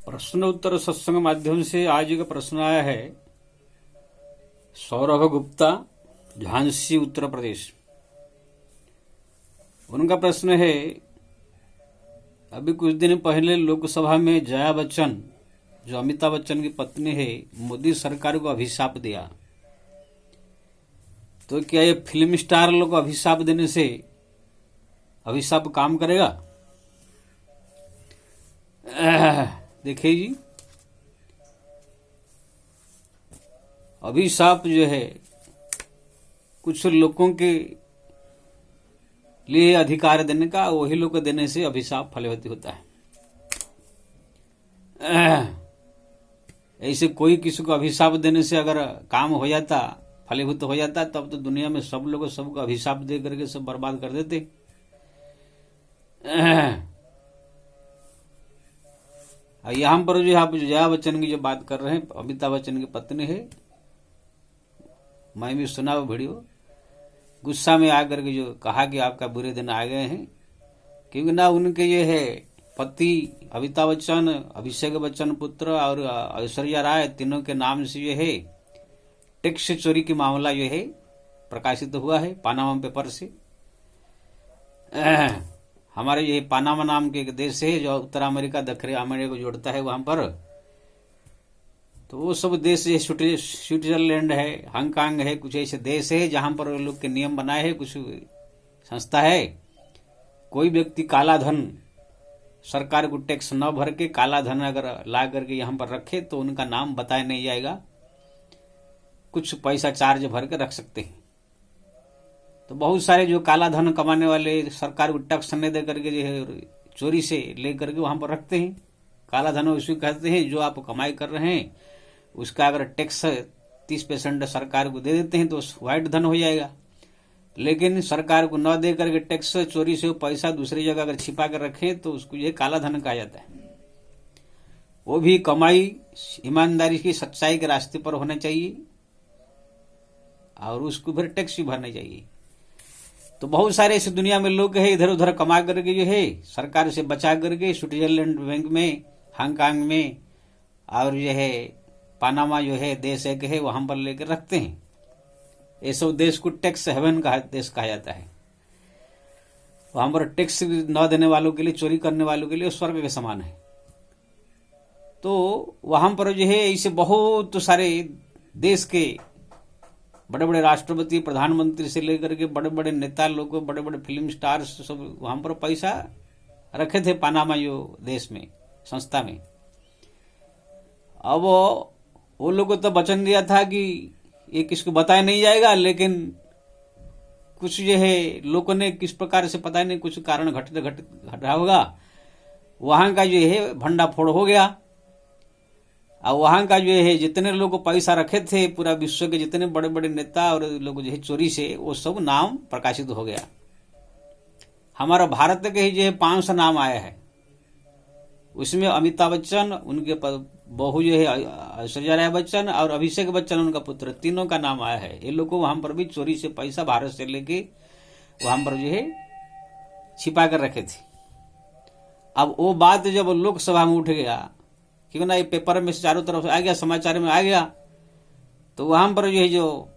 प्रश्न उत्तर सत्संग माध्यम से आज का प्रश्न आया है सौरभ गुप्ता, झांसी उत्तर प्रदेश। उनका प्रश्न है, अभी कुछ दिन पहले लोकसभा में जया बच्चन, जो अमिताभ बच्चन की पत्नी है, मोदी सरकार को अभिशाप दिया। तो क्या ये फिल्म स्टार लोग को अभिशाप देने से अभिशाप काम करेगा? देखिए जी, अभिशाप जो है कुछ लोगों के लिए अधिकार देने का, वही लोग को देने से अभिशाप फलवती होता है। ऐसे कोई किसी को अभिशाप देने से अगर काम हो जाता, फलीभूत हो जाता, तब तो दुनिया में सब लोग सबको अभिशाप दे करके सब बर्बाद कर देते। यहां पर जो आप जया बच्चन की जो बात कर रहे हैं, अमिताभ बच्चन की पत्नी है, मैं भी सुना वो वीडियो। गुस्सा में आकर के जो कहा कि आपका बुरे दिन आ गए हैं, क्योंकि ना उनके ये है पति अमिताभ बच्चन, अभिषेक बच्चन पुत्र और ऐश्वर्या राय, तीनों के नाम से ये है टैक्स चोरी की मामला जो है प्रकाशित हुआ है पानामा पेपर से। हमारे ये पानामा नाम के एक देश है जो उत्तर अमेरिका दक्षिण अमेरिका को जोड़ता है, वहां पर तो वो सब देश स्विट्जरलैंड है, हांगकांग है, कुछ ऐसे देश है जहां पर लोग के नियम बनाए हैं। कुछ संस्था है, कोई व्यक्ति काला धन सरकार को टैक्स न भर के काला धन अगर ला करके यहां पर रखे तो उनका नाम बताया नहीं जाएगा, कुछ पैसा चार्ज भर के रख सकते हैं। तो बहुत सारे जो काला धन कमाने वाले सरकार को टैक्स नहीं दे करके जो है चोरी से ले करके वहां पर रखते हैं। काला धन उसको कहते हैं जो आप कमाई कर रहे हैं उसका अगर टैक्स 30% सरकार को दे देते हैं तो व्हाइट धन हो जाएगा। लेकिन सरकार को न दे करके टैक्स चोरी से वो पैसा दूसरी जगह अगर छिपा कर रखें तो उसको ये काला धन कहा जाता है। वो भी कमाई ईमानदारी की सच्चाई के रास्ते पर होना चाहिए और उसको फिर टैक्स भी भरना चाहिए। तो बहुत सारे इस दुनिया में लोग है इधर उधर कमा करके जो है सरकार से बचा करके स्विट्जरलैंड बैंक में, हांगकांग में और जो है पानामा जो है देश एक है वहां पर लेकर रखते हैं। ये सब देश को टैक्स हेवन का देश कहा जाता है। वहां पर टैक्स न देने वालों के लिए, चोरी करने वालों के लिए स्वर्ग के समान है। तो वहां पर जो है ऐसे बहुत सारे देश के बड़े बड़े राष्ट्रपति, प्रधानमंत्री से लेकर के बड़े बड़े नेता लोग, बड़े बड़े फिल्म स्टार्स सब वहां पर पैसा रखे थे पानामा जो देश में, संस्था में। अब वो लोगों को तो वचन दिया था कि ये किसको बताया नहीं जाएगा, लेकिन कुछ जो है लोगों ने किस प्रकार से पता नहीं, कुछ कारण घटा होगा, वहां का जो है भंडाफोड़ हो गया। और वहां का जो है जितने लोग पैसा रखे थे, पूरा विश्व के जितने बड़े बड़े नेता और लोग जो है चोरी से, वो सब नाम प्रकाशित हो गया। हमारा भारत के ही जो है 500 नाम आया है, उसमें अमिताभ बच्चन, उनके बहू जो है ऐश्वर्या राय बच्चन और अभिषेक बच्चन उनका पुत्र, तीनों का नाम आया है। ये लोग को वहां पर भी चोरी से पैसा भारत से लेके वहां पर जो है छिपा कर रखे थे। अब वो बात जब लोकसभा में उठ गया, क्योंकि ना ये पेपर में चारों तरफ से आ गया, समाचार में आ गया, तो वहां पर जो है जो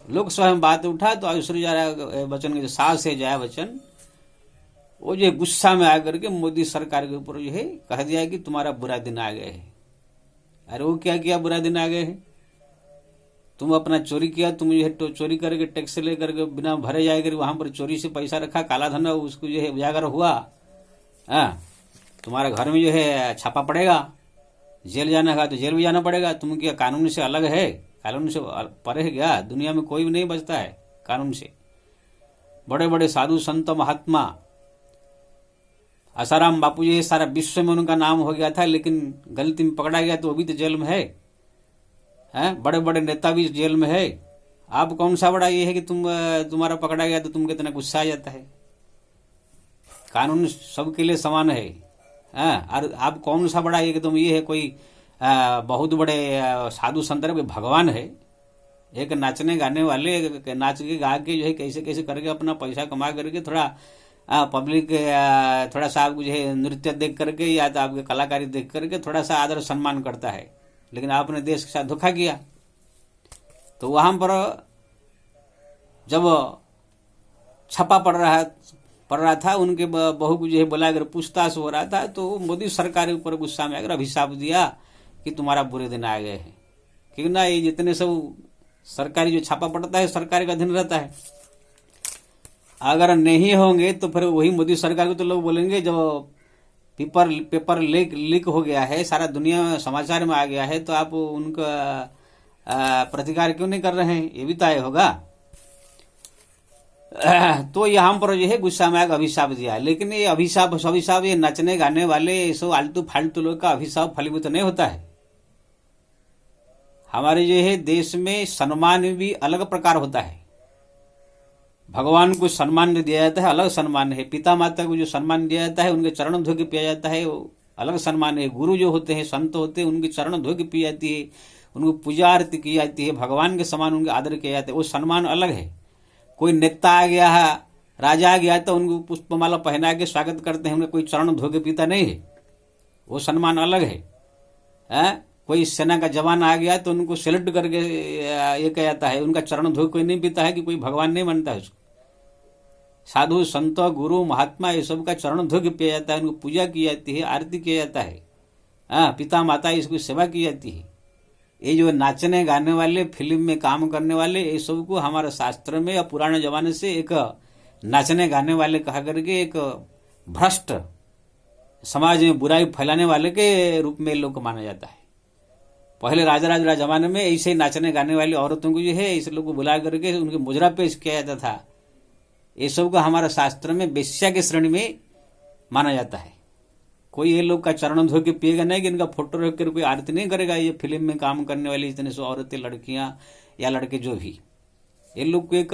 लोकसभा में बात उठा तो ऐश्वर्या राय बच्चन की जो सास है जया बच्चन, वो जो गुस्सा में आकर के मोदी सरकार के ऊपर जो है कह दिया कि तुम्हारा बुरा दिन आ गए है। अरे वो क्या किया, बुरा दिन आ गए हैं? तुम अपना चोरी किया, तुम जो है चोरी करके टैक्स लेकर के बिना भरे जाएगा वहां पर चोरी से पैसा रखा, काला धन उसको जो है उजागर हुआ। तुम्हारे घर में जो है छापा पड़ेगा, जेल जाना है तो जेल भी जाना पड़ेगा। तुम क्या कानून से अलग है? कानून से परे है क्या? दुनिया में कोई भी नहीं बचता है कानून से। बड़े बड़े साधु संत महात्मा, आसाराम बापू जी सारा विश्व में उनका नाम हो गया था, लेकिन गलती में पकड़ा गया तो वो भी तो जेल में है। बड़े बड़े नेता भी जेल में है। आप कौन सा बड़ा ये है कि तुम्हारा पकड़ा गया तो तुम कितना गुस्सा आ जाता है? कानून सबके लिए समान है। और आप कौन सा बड़ा ये कि तुम ये है कोई बहुत बड़े साधु संत भगवान है। एक नाचने गाने वाले नाच के गा के जो है कैसे कैसे करके अपना पैसा कमा करके थोड़ा पब्लिक थोड़ा सा आपको जो है नृत्य देख करके या तो आपके कलाकारी देख करके थोड़ा सा आदर सम्मान करता है, लेकिन आपने देश के साथ धोखा किया। तो वहां पर जब छापा पड़ रहा था, उनके बहू को जो है बुला कर पूछताछ हो रहा था, तो मोदी सरकार के ऊपर गुस्सा में आकर अभिशाप दिया कि तुम्हारा बुरे दिन आ गए हैं। क्योंकि ना ये जितने सब सरकारी जो छापा पड़ता है सरकार का अधीन रहता है, अगर नहीं होंगे तो फिर वही मोदी सरकार को तो लोग बोलेंगे जब पेपर लीक हो गया है, सारा दुनिया समाचार में आ गया है, तो आप उनका प्रतिकार क्यों नहीं कर रहे हैं, ये भी तय होगा। तो यहाँ पर जो है गुस्सा में आकर अभिशाप दिया। लेकिन ये अभिशाप ये नचने गाने वाले सब आलतू फालतू लोग का अभिशाप फलीभूत नहीं होता है। हमारे जो है देश में सम्मान भी अलग प्रकार होता है। भगवान को सम्मान जो दिया जाता है अलग सम्मान है, पिता माता को जो सम्मान दिया जाता है, उनके चरण धो के पिया जाता है वो अलग सम्मान है। गुरु जो होते हैं, संत होते हैं, उनके चरण धो के पी जाती है, उनको पूजा आरती की जाती है, भगवान के समान उनके आदर किया जाता है, वो सम्मान अलग है। कोई नेता आ गया है, राजा आ गया तो उनको पुष्पमाला पहना के स्वागत करते हैं, उनके कोई चरण धो के पीता नहीं है, वो सम्मान अलग है। कोई सेना का जवान आ गया तो उनको सेलेक्ट करके ये कहा जाता है, उनका चरण धो कोई नहीं पीता है कि कोई भगवान नहीं मानता है उसको। साधु संत गुरु महात्मा ये सब का चरण धो के पिया जाता है, उनको पूजा की जाती है, आरती किया जाता है, पिता माता इसकी सेवा की जाती है। ये जो नाचने गाने वाले, फिल्म में काम करने वाले, ये सब को हमारे शास्त्र में या पुराने जमाने से एक नाचने गाने वाले कहा करके एक भ्रष्ट समाज में बुराई फैलाने वाले के रूप में लोग को माना जाता है। पहले राजा जमाने में ऐसे नाचने गाने वाली औरतों को जो है ऐसे लोग को बुला करके उनके मुजरा पेश किया जाता था। ये सब का हमारे शास्त्र में वेश्या के श्रेणी में माना जाता है। कोई ये लोग का चरण धो के पिएगा नहीं कि इनका फोटो रख कर कोई आरती नहीं करेगा। ये फिल्म में काम करने वाली इतने सौ औरतें, लड़कियां या लड़के जो भी, ये लोग को एक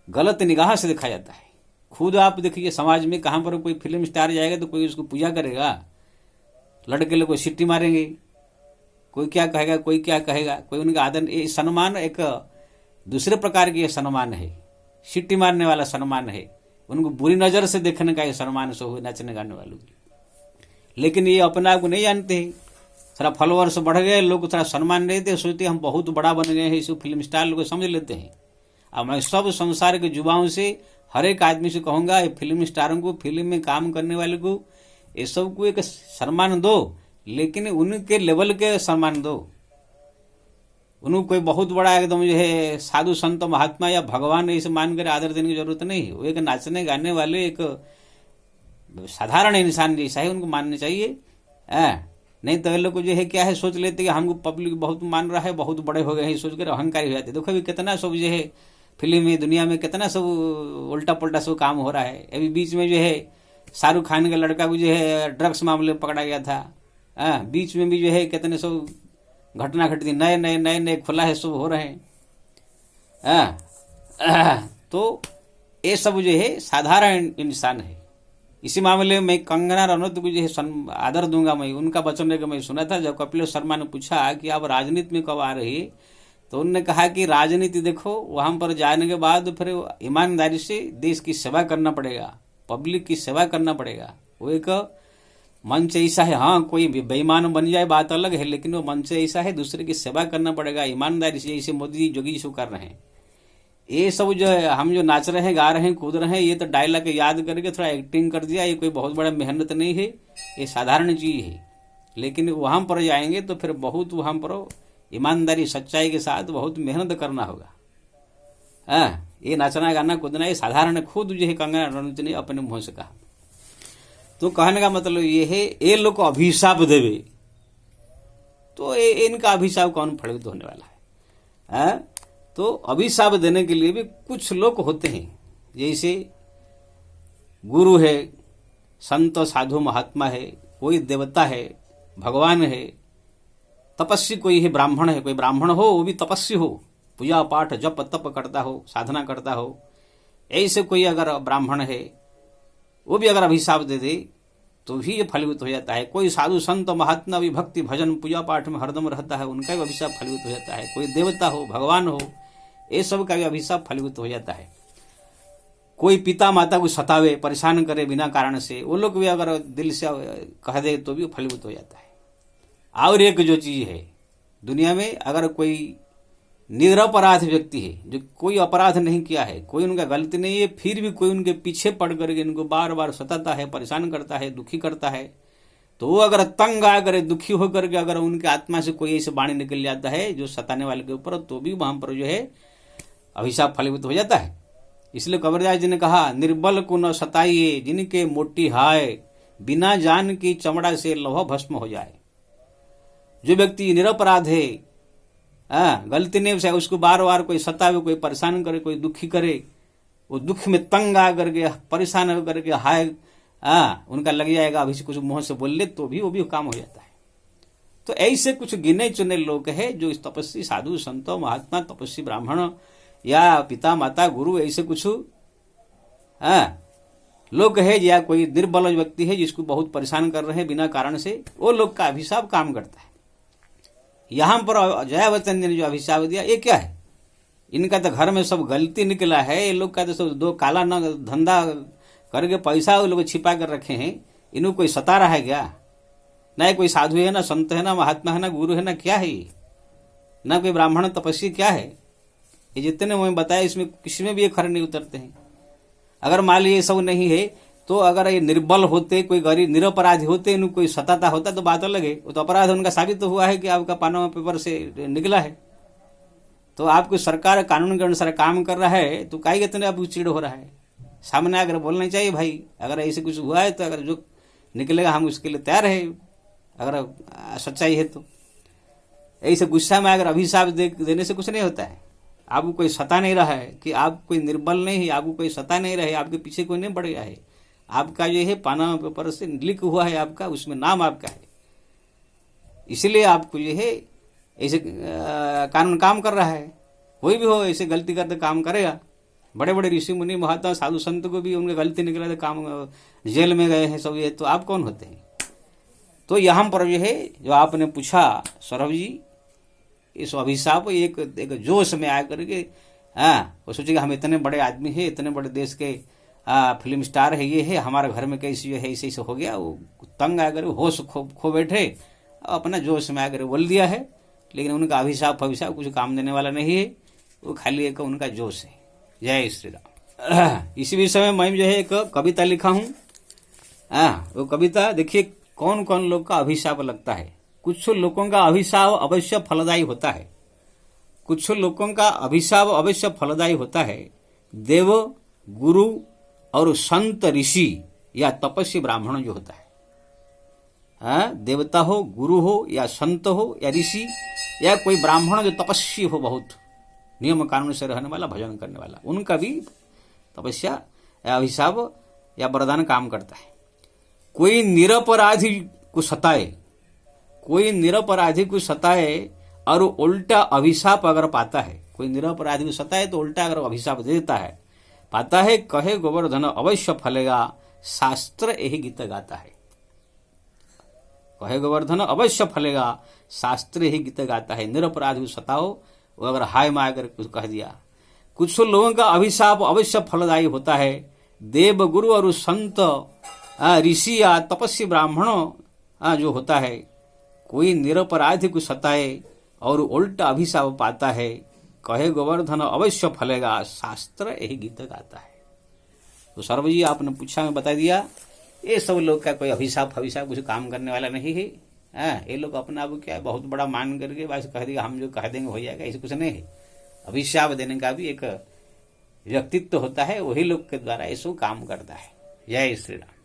गलत निगाह से देखा जाता है। खुद आप देखिए समाज में कहां पर कोई फिल्म स्टार जाएगा तो कोई उसको पूजा करेगा, लड़के लोग को सिट्टी मारेंगे, कोई क्या कहेगा, कोई क्या कहेगा, कोई उनका आदर। ये सम्मान एक दूसरे प्रकार की सम्मान है, सिट्टी मारने वाला सम्मान है, उनको बुरी नजर से देखने का ये सम्मान से हुए नाचने गाने वालों की। लेकिन ये अपने आप को नहीं जानते हैं, थोड़ा फॉलोअर्स बढ़ गए, लोग थोड़ा सम्मान नहीं देते, सोचते हम बहुत बड़ा बन गए हैं, इस फिल्म स्टार लोग समझ लेते हैं। अब मैं सब संसार के युवाओं से, हर एक आदमी से कहूंगा, ये फिल्म स्टारों को, फिल्म में काम करने वाले को, ये सब को एक सम्मान दो, लेकिन उनके लेवल के सम्मान दो। उनको कोई बहुत बड़ा एकदम जो है साधु संत महात्मा या भगवान ऐसे मानकर आदर देने की जरूरत नहीं है। वो एक नाचने गाने वाले एक साधारण इंसान जैसा है, उनको मानना चाहिए। नहीं तो लोग को जो है क्या है, सोच लेते कि हमको पब्लिक बहुत मान रहा है, बहुत बड़े हो गए हैं, सोच कर अहंकारी हो जाते। देखो अभी कितना सब जो है फिल्म में, दुनिया में कितना सब उल्टा पुल्टा सब काम हो रहा है। अभी बीच में जो है शाहरुख खान का लड़का को जो है ड्रग्स मामले में पकड़ा गया था। बीच में भी जो है कितने सब घटना घटती, नए खुला है सब हो रहे हैं। तो ये सब जो है साधारण इंसान है। इसी मामले में मैं कंगना रनौत को जो है आदर दूंगा। मैं उनका वचन मैं सुना था, जब कपिल शर्मा ने पूछा कि आप राजनीति में कब आ रही है, तो उन्होंने कहा कि राजनीति देखो, वहां पर जाने के बाद फिर ईमानदारी से देश की सेवा करना पड़ेगा, पब्लिक की सेवा करना पड़ेगा। वो एक मंच ऐसा है, हाँ कोई बेईमान बन जाए बात अलग है, लेकिन वो मंच ऐसा है, दूसरे की सेवा करना पड़ेगा ईमानदारी से, जैसे मोदी जोगी जी कर रहे हैं। ये सब जो है हम जो नाच रहे हैं, गा रहे हैं, कूद रहे हैं, ये तो डायलॉग याद करके थोड़ा एक्टिंग कर दिया, ये कोई बहुत बड़ा मेहनत नहीं है, ये साधारण चीज है। लेकिन वहां पर जाएंगे तो फिर बहुत वहां पर ईमानदारी सच्चाई के साथ बहुत मेहनत करना होगा। ये नाचना गाना कूदना ये साधारण, खुद जो है कंगना रनौत ने अपने मुंह से कहा। तो कहने का मतलब ये है, ये लोग को अभिशाप देवे तो इनका अभिशाप कौन फलित होने वाला है। तो अभिशाप देने के लिए भी कुछ लोग होते हैं, जैसे गुरु है, संत साधु महात्मा है, कोई देवता है, भगवान है, तपस्वी कोई है, ब्राह्मण है, कोई ब्राह्मण हो वो भी तपस्वी हो, पूजा पाठ जप तप करता हो, साधना करता हो, ऐसे कोई अगर ब्राह्मण है वो भी अगर अभिशाप दे दे तो भी ये फलीभूत हो जाता है। कोई साधु संत महात्मा भी भक्ति भजन पूजा पाठ में हरदम रहता है, उनका भी अभिशाप फलीभूत हो जाता है। कोई देवता हो, भगवान हो, ये सब का भी अभिशाप फलीभूत हो जाता है। कोई पिता माता को सतावे, परेशान करे बिना कारण से, वो लोग भी अगर दिल से कह दे तो भी फलीभूत हो जाता है। और एक जो चीज है दुनिया में, अगर कोई निरपराध व्यक्ति है जो कोई अपराध नहीं किया है, कोई उनका गलती नहीं है, फिर भी कोई उनके पीछे पड़ करके इनको बार बार सताता है, परेशान करता है, दुखी करता है, तो वो अगर तंग आकर दुखी होकर के अगर उनके आत्मा से कोई ऐसे वाणी निकल जाता है जो सताने वाले के ऊपर, तो भी वहां पर जो है अभिशाप फलीभूत हो जाता है। इसलिए कबीरदास जी ने कहा, निर्बल को न सताइए जिनके मोटी हाय, बिना जान की चमड़ा से लौह भस्म हो जाए। जो व्यक्ति निरपराध है, गलती नहीं से उसको बार बार कोई सतावे, कोई परेशान करे, कोई दुखी करे, वो दुख में तंग आ करके परेशान होकर के हाय उनका लग जाएगा, अभी से कुछ मुंह से बोल ले तो भी वो भी काम हो जाता है। तो ऐसे कुछ गिने चुने लोग हैं जो इस तपस्वी साधु संतों महात्मा तपस्वी ब्राह्मण या पिता माता गुरु ऐसे कुछ लोग है, या कोई निर्बल व्यक्ति है जिसको बहुत परेशान कर रहे हैं बिना कारण से, वो लोग का अभिशाप काम करता है। यहां पर जयावतन ने जो अभिशाप दिया ये क्या है? इनका तो घर में सब गलती निकला है, ये लोग का तो सब दो काला न धंधा करके पैसा वो लोग छिपा कर रखे हैं, इनको कोई सता रहा है क्या? ना कोई साधु है, ना संत है, ना महात्मा है, ना गुरु है, ना क्या है ये, ना कोई ब्राह्मण तपस्वी, क्या है ये? जितने मैं बताया इसमें किसी में भी ये खरे नहीं उतरते हैं। अगर मान लीजिए सब नहीं है तो अगर ये निर्बल होते, कोई गरीब निरपराधी होते, इनको कोई सताता होता तो बात अलग है, वो तो अपराध उनका साबित तो हुआ है कि आपका पानामा पेपर से निकला है, तो आपको सरकार कानून के अनुसार काम कर रहा है, तो काहे इतने आपको चिड़ हो रहा है? सामने आकर बोलना चाहिए भाई, अगर ऐसे कुछ हुआ है तो अगर जो निकलेगा हम उसके लिए तैयार है, अगर सच्चाई है तो। ऐसे गुस्सा में अगर अभिशाप देने से कुछ नहीं होता है। आपको कोई सता नहीं रहा है कि आप कोई निर्बल नहीं है, आपको कोई सता नहीं रहे, आपके पीछे कोई नहीं बढ़ गया है, आपका जो है पानामा पेपर से लिख हुआ है आपका, उसमें नाम आपका है, इसलिए आपको जो है ऐसे कानून काम कर रहा है। कोई भी हो ऐसे गलती करते काम करेगा। बड़े बड़े ऋषि मुनि महात्मा साधु संत को भी उनके गलती निकला तो काम जेल में गए हैं सब, ये तो आप कौन होते हैं? तो यहाँ पर जो है जो आपने पूछा सौरभ जी, इस अभिशाप एक जोश में आकर के वो सोचेगा हम इतने बड़े आदमी है, इतने बड़े देश के फिल्म स्टार है, ये है हमारे घर में कैसे जो है ऐसे हो गया, वो तंग आकर होश खो बैठे, अपना जोश में आकर बोल दिया है। लेकिन उनका अभिशाप कुछ काम देने वाला नहीं है, वो खाली एक उनका जोश है। जय श्री राम। इसी विषय में मैं जो है एक कविता लिखा हूँ। वो कविता देखिए कौन कौन लोग का अभिशाप लगता है। कुछ लोगों का अभिशाप अवश्य फलदायी होता है, कुछ लोगों का अभिशाप अवश्य फलदायी होता है। देव, गुरु और संत ऋषि या तपस्वी ब्राह्मण जो होता है, देवता हो, गुरु हो या संत हो या ऋषि या कोई ब्राह्मण जो तपस्वी हो, बहुत नियम कानून से रहने वाला, भजन करने वाला, उनका भी तपस्या या अभिशाप या वरदान काम करता है। कोई निरपराधी को सताए, कोई निरपराधी को सताए और उल्टा अभिशाप अगर पाता है, कोई निरपराधी को सताए तो उल्टा अगर अभिशाप दे देता है, पाता है, कहे गोवर्धन अवश्य फलेगा, शास्त्र यही गीत गाता है। कहे गोवर्धन अवश्य फलेगा, शास्त्र यही गीत गाता है। निरपराधी को सताओ, वो अगर हाय माय कर कुछ कह दिया। कुछ लोगों का अभिशाप अवश्य फलदायी होता है। देव, गुरु और संत ऋषि या तपस्वी ब्राह्मणों जो होता है, कोई निरपराधी को सताए और उल्टा अभिशाप पाता है, कहे गोवर्धन अवश्य फलेगा, शास्त्र यही गीत गाता है। तो सर्व जी आपने पूछा, मैं बता दिया, ये सब लोग का कोई अभिशाप कुछ काम करने वाला नहीं है। ये लोग अपना आप क्या बहुत बड़ा मान करके बस कह देगा हम जो कह देंगे हो जाएगा, ऐसे कुछ नहीं है। अभिशाप देने का भी एक व्यक्तित्व होता है, वही लोग के द्वारा ये सब काम करता है। जय श्री राम।